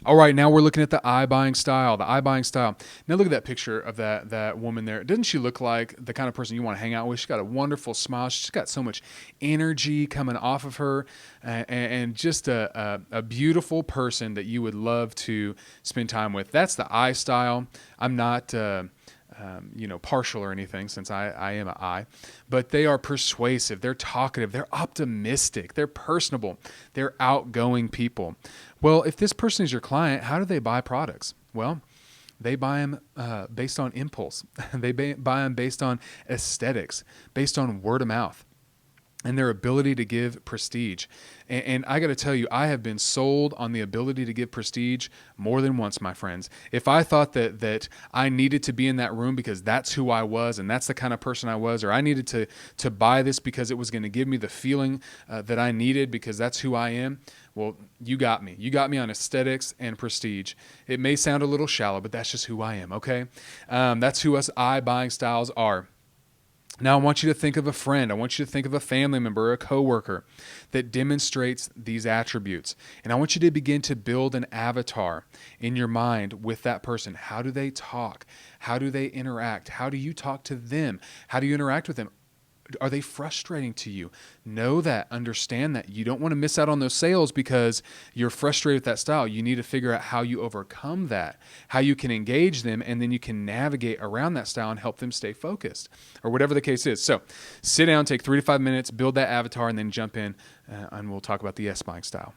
All right, now we're looking at the I buying style. The I buying style. Now look at that picture of that woman there. Doesn't she look like the kind of person you want to hang out with? She's got a wonderful smile. She's got so much energy coming off of her, and just a beautiful person that you would love to spend time with. That's the I style. I'm not. Partial or anything, since I am an I, but they are persuasive, they're talkative, they're optimistic, they're personable, they're outgoing people. Well, if this person is your client, how do they buy products? Well, they buy them based on impulse. They buy them based on aesthetics, based on word of mouth, and their ability to give prestige. And I got to tell you, I have been sold on the ability to give prestige more than once, my friends. If I thought that I needed to be in that room because that's who I was and that's the kind of person I was, or I needed to buy this because it was going to give me the feeling that I needed because that's who I am, well, you got me. You got me on aesthetics and prestige. It may sound a little shallow, but that's just who I am, okay? That's who us I buying styles are. Now, I want you to think of a friend. I want you to think of a family member or a coworker that demonstrates these attributes. And I want you to begin to build an avatar in your mind with that person. How do they talk? How do they interact? How do you talk to them? How do you interact with them? Are they frustrating to you? Know that, understand that. You don't want to miss out on those sales because you're frustrated with that style. You need to figure out how you overcome that, how you can engage them, and then you can navigate around that style and help them stay focused, or whatever the case is. So sit down, take 3 to 5 minutes, build that avatar, and then jump in, and we'll talk about the S buying style.